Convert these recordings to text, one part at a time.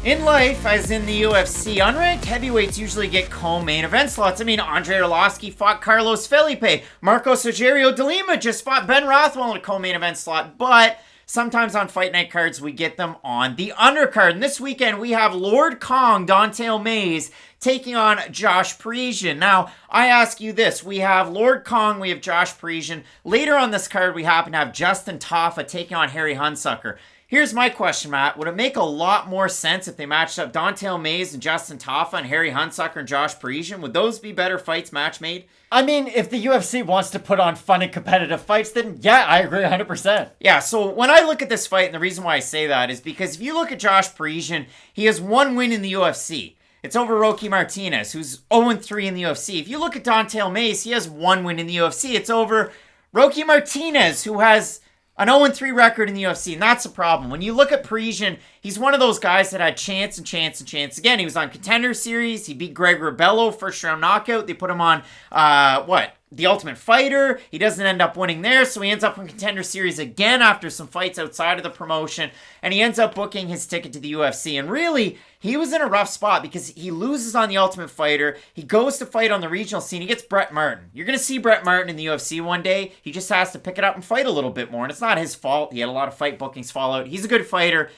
In life, as in the UFC, unranked heavyweights usually get co-main event slots. I mean, Andre Arlovski fought Carlos Felipe. Marcos Rogerio de Lima just fought Ben Rothwell in a co-main event slot. But sometimes on Fight Night cards, we get them on the undercard. And this weekend, we have Lord Kong, Don'Tale Mayes, taking on Josh Parisian. Now, I ask you this. We have Lord Kong, we have Josh Parisian. Later on this card, we happen to have Justin Tafa taking on Harry Hunsucker. Here's my question, Matt. Would it make a lot more sense if they matched up Don'Tale Mayes and Justin Tafa and Harry Hunsucker and Josh Parisian? Would those be better fights match made? I mean, if the UFC wants to put on fun and competitive fights, then yeah, I agree 100%. Yeah, so when I look at this fight, and the reason why I say that is because if you look at Josh Parisian, he has one win in the UFC. It's over Roque Martinez, who's 0-3 in the UFC. If you look at Don'Tale Mayes, he has one win in the UFC. It's over Roque Martinez, who has an 0-3 record in the UFC, and that's a problem. When you look at Parisian, he's one of those guys that had chance and chance and chance. Again, he was on Contender Series. He beat Greg Rebello, first round knockout. They put him on, The Ultimate Fighter. He doesn't end up winning there, so he ends up in Contender Series again after some fights outside of the promotion, and he ends up booking his ticket to the UFC. And really, he was in a rough spot because he loses on The Ultimate Fighter. He goes to fight on the regional scene. He gets Brett Martin. You're going to see Brett Martin in the UFC one day. He just has to pick it up and fight a little bit more, and it's not his fault. He had a lot of fight bookings fall out. He's a good fighter.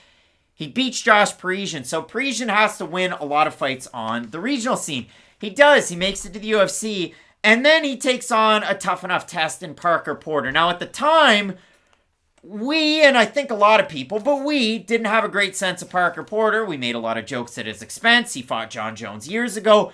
He beats Josh Parisian, so Parisian has to win a lot of fights on the regional scene. He does. He makes it to the UFC. And then he takes on a tough enough test in Parker Porter. Now, at the time, we, and I think a lot of people, but we didn't have a great sense of Parker Porter. We made a lot of jokes at his expense. He fought John Jones years ago.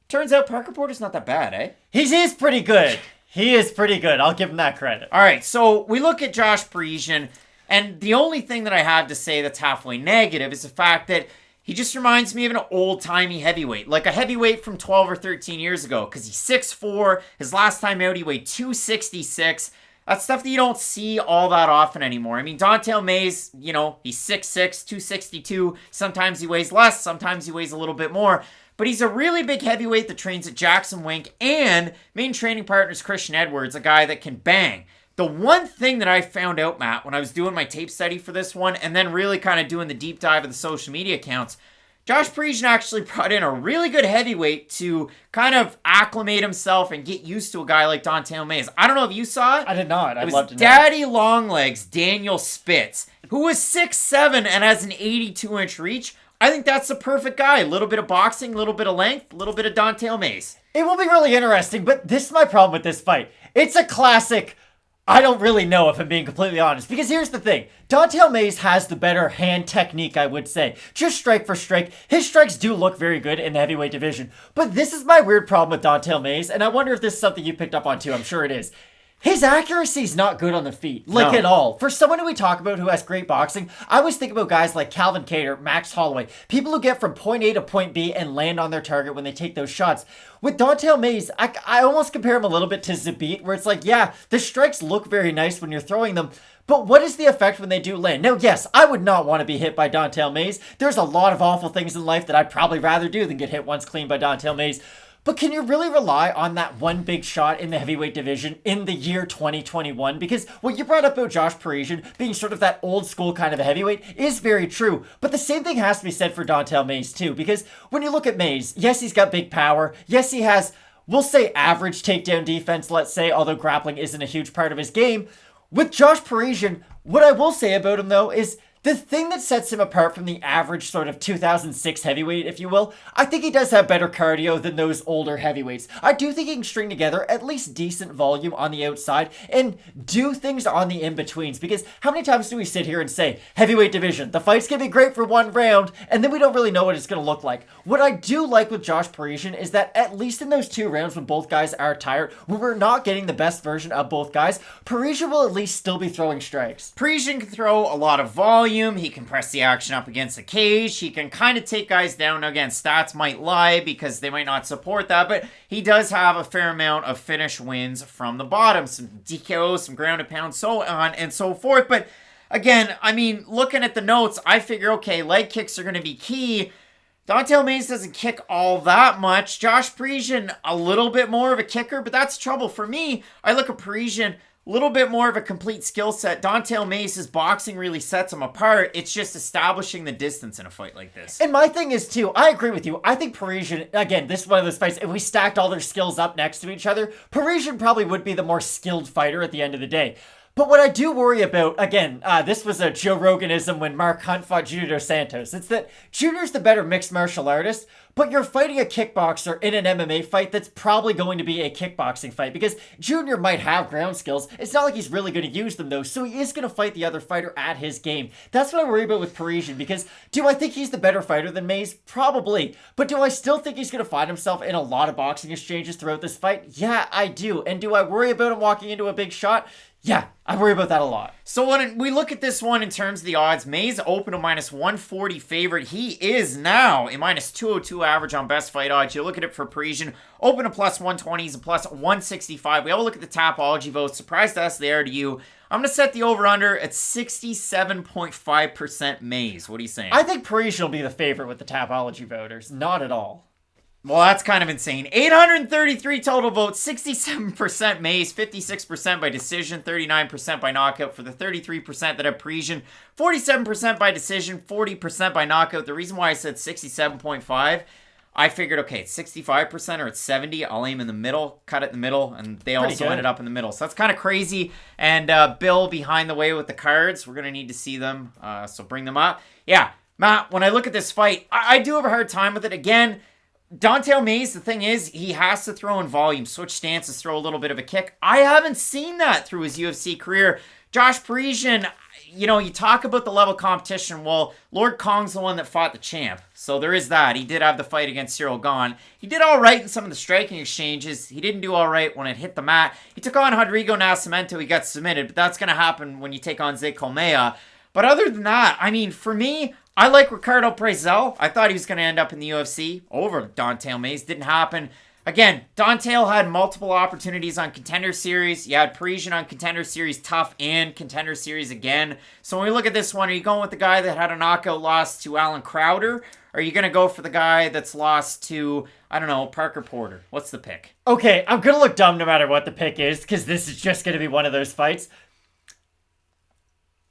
Turns out Parker Porter's not that bad, eh? He is pretty good. He is pretty good. I'll give him that credit. All right, so we look at Josh Parisian, and the only thing that I have to say that's halfway negative is the fact that he just reminds me of an old-timey heavyweight, like a heavyweight from 12 or 13 years ago, because he's 6'4". His last time out, he weighed 266. That's stuff that you don't see all that often anymore. I mean, Don'Tale Mayes, he's 6'6", 262. Sometimes he weighs less, sometimes he weighs a little bit more. But he's a really big heavyweight that trains at Jackson Wink, and main training partner is Christian Edwards, a guy that can bang. The one thing that I found out, Matt, when I was doing my tape study for this one, and then really kind of doing the deep dive of the social media accounts, Josh Parisian actually brought in a really good heavyweight to kind of acclimate himself and get used to a guy like Don'Tale Mayes. I don't know if you saw it. I did not. I'd love to know. Daddy Longlegs, Daniel Spitz, who was 6'7" and has an 82-inch reach. I think that's the perfect guy. A little bit of boxing, a little bit of length, a little bit of Don'Tale Mayes. It will be really interesting, but this is my problem with this fight. It's a classic I don't really know, if I'm being completely honest. Because here's the thing. Don'Tale Mayes has the better hand technique, I would say. Just strike for strike. His strikes do look very good in the heavyweight division. But this is my weird problem with Don'Tale Mayes, and I wonder if this is something you picked up on too. I'm sure it is. His accuracy's not good on the feet. At all. For someone who we talk about who has great boxing, I always think about guys like Calvin Kattar, Max Holloway. People who get from point A to point B and land on their target when they take those shots. With Don'Tale Mayes, I almost compare him a little bit to Zabit, where it's like, yeah, the strikes look very nice when you're throwing them, but what is the effect when they do land? Now, yes, I would not want to be hit by Don'Tale Mayes. There's a lot of awful things in life that I'd probably rather do than get hit once clean by Don'Tale Mayes. But can you really rely on that one big shot in the heavyweight division in the year 2021? Because what you brought up about Josh Parisian being sort of that old school kind of a heavyweight is very true. But the same thing has to be said for Don'Tale Mayes too. Because when you look at Mayes, yes, he's got big power. Yes, he has, we'll say, average takedown defense, let's say, although grappling isn't a huge part of his game. With Josh Parisian, what I will say about him though is the thing that sets him apart from the average sort of 2006 heavyweight, if you will, I think he does have better cardio than those older heavyweights. I do think he can string together at least decent volume on the outside and do things on the in-betweens, because how many times do we sit here and say, heavyweight division, the fight's gonna be great for one round, and then we don't really know what it's gonna look like. What I do like with Josh Parisian is that at least in those 2 rounds when both guys are tired, when we're not getting the best version of both guys, Parisian will at least still be throwing strikes. Parisian can throw a lot of volume. He can press the action up against the cage. He can kind of take guys down. Now, again, stats might lie because they might not support that, but he does have a fair amount of finish wins from the bottom. Some DKOs, some ground and pound, so on and so forth. But again, I mean, looking at the notes, I figure, okay, leg kicks are going to be key. Don'Tale Mayes doesn't kick all that much. Josh Parisian, a little bit more of a kicker, but that's trouble for me. I look at Parisian, little bit more of a complete skill set. Don'Tale Mace's boxing really sets him apart. It's just establishing the distance in a fight like this. And my thing is, too, I agree with you. I think Parisian, again, this is one of those fights, if we stacked all their skills up next to each other, Parisian probably would be the more skilled fighter at the end of the day. But what I do worry about, again, this was a Joe Roganism when Mark Hunt fought Junior Dos Santos. It's that Junior's the better mixed martial artist, but you're fighting a kickboxer in an MMA fight that's probably going to be a kickboxing fight because Junior might have ground skills. It's not like he's really going to use them, though, so he is going to fight the other fighter at his game. That's what I worry about with Parisian because do I think he's the better fighter than Mays? Probably. But do I still think he's going to find himself in a lot of boxing exchanges throughout this fight? Yeah, I do. And do I worry about him walking into a big shot? Yeah, I worry about that a lot. So when we look at this one in terms of the odds, Mays open a minus 140 favorite. He is now a minus 202 average on best fight odds. You look at it for Parisian, open a plus 120, he's a plus 165. We all look at the Tapology votes. Surprised us they are to you. I'm going to set the over-under at 67.5% Mays. What are you saying? I think Parisian will be the favorite with the Tapology voters. Not at all. Well, that's kind of insane. 833 total votes, 67% Mays, 56% by decision, 39% by knockout for the 33% that have Parisian, 47% by decision, 40% by knockout. The reason why I said 67.5, I figured, okay, it's 65% or it's 70. I'll aim in the middle, cut it in the middle, and they also ended up in the middle. So that's kind of crazy. And Bill behind the way with the cards. We're going to need to see them, so bring them up. Yeah, Matt, when I look at this fight, I do have a hard time with it. Again, Don'Tale Mays, the thing is, he has to throw in volume, switch stances, throw a little bit of a kick. I haven't seen that through his UFC career. Josh Parisian, you know, you talk about the level of competition. Well, Lord Kong's the one that fought the champ. So there is that. He did have the fight against Cyril Gahn. He did all right in some of the striking exchanges. He didn't do all right when it hit the mat. He took on Rodrigo Nascimento. He got submitted, but that's going to happen when you take on Zay Colmea. But other than that, I mean, for me, I like Ricardo Prezel. I thought he was going to end up in the UFC over Don'Tale Mays. Didn't happen. Again, Don'Tale had multiple opportunities on Contender Series. You had Parisian on Contender Series tough and Contender Series again. So when we look at this one, are you going with the guy that had a knockout loss to Alan Crowder? Or are you going to go for the guy that's lost to, I don't know, Parker Porter? What's the pick? Okay, I'm going to look dumb no matter what the pick is because this is just going to be one of those fights.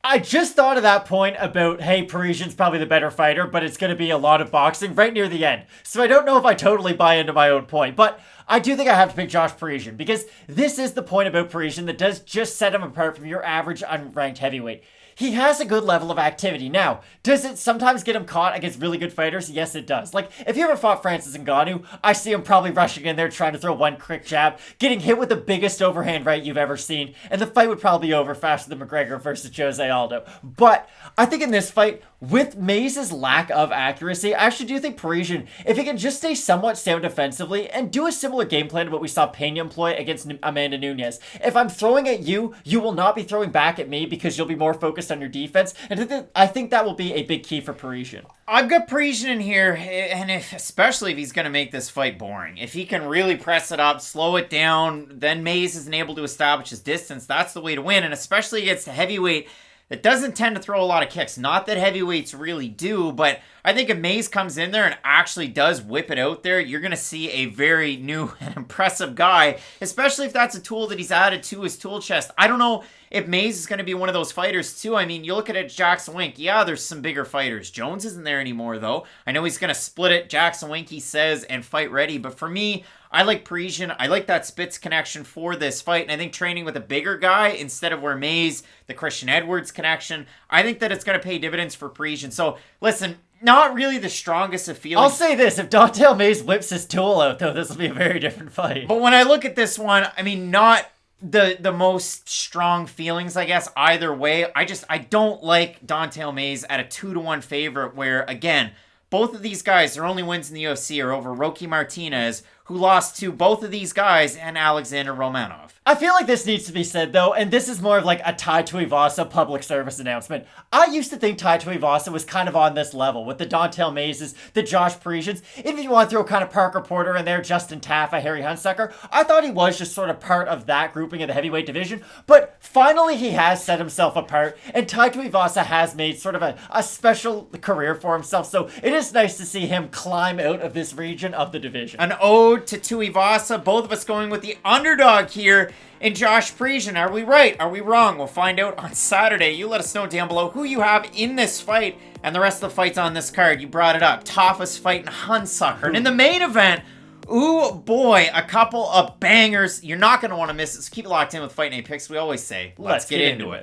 I just thought of that point about, hey, Parisian's probably the better fighter, but it's going to be a lot of boxing right near the end. So I don't know if I totally buy into my own point, but I do think I have to pick Josh Parisian because this is the point about Parisian that does just set him apart from your average unranked heavyweight. He has a good level of activity. Now, does it sometimes get him caught against really good fighters? Yes, it does. Like, if you ever fought Francis Ngannou, I see him probably rushing in there trying to throw one quick jab, getting hit with the biggest overhand right you've ever seen, and the fight would probably be over faster than McGregor versus Jose Aldo. But I think in this fight, with Mays' lack of accuracy, I actually do think Parisian, if he can just stay somewhat sound defensively and do a similar game plan to what we saw Pena employ against Amanda Nunes. If I'm throwing at you, you will not be throwing back at me because you'll be more focused on your defense. And I think that will be a big key for Parisian. I've got Parisian in here, and especially if he's going to make this fight boring. If he can really press it up, slow it down, then Mays isn't able to establish his distance. That's the way to win, and especially against a heavyweight that doesn't tend to throw a lot of kicks. Not that heavyweights really do, but I think if Mays comes in there and actually does whip it out there, you're going to see a very new and impressive guy, especially if that's a tool that he's added to his tool chest. I don't know if Mays is going to be one of those fighters too. I mean, you look at it, Jackson Wink. Yeah, there's some bigger fighters. Jones isn't there anymore, though. I know he's going to split it, Jackson Wink, he says, and fight ready. But for me, I like Parisian. I like that Spitz connection for this fight. And I think training with a bigger guy instead of where Mays, the Christian Edwards connection, I think that it's going to pay dividends for Parisian. So, listen, not really the strongest of feelings. I'll say this, if Don'Tale Mays whips his tool out, though, this will be a very different fight. But when I look at this one, I mean, not the most strong feelings, I guess, either way. I don't like Don'Tale Mays at a 2-1 favorite where, again, both of these guys, their only wins in the UFC are over Roque Martinez, who lost to both of these guys, and Alexander Romanov. I feel like this needs to be said, though, and this is more of like a Tai Tuivasa public service announcement. I used to think Tai Tuivasa was kind of on this level with the Don'Tale Mayses, the Josh Parisians. If you want to throw kind of Parker Porter in there, Justin Tafa, Harry Hunsucker, I thought he was just sort of part of that grouping of the heavyweight division. But finally, he has set himself apart, and Tai Tuivasa has made sort of a special career for himself. So it is nice to see him climb out of this region of the division. An ode to Tuivasa. Both of us going with the underdog here. in Josh Parisian. Are we right? Are we wrong? We'll find out on Saturday. You let us know down below who you have in this fight and the rest of the fights on this card. You brought it up. Tafa's fighting Hunsucker. And in the main event, ooh boy, a couple of bangers. You're not going to want to miss it. So keep it locked in with Fight Night Picks. We always say, let's get into it.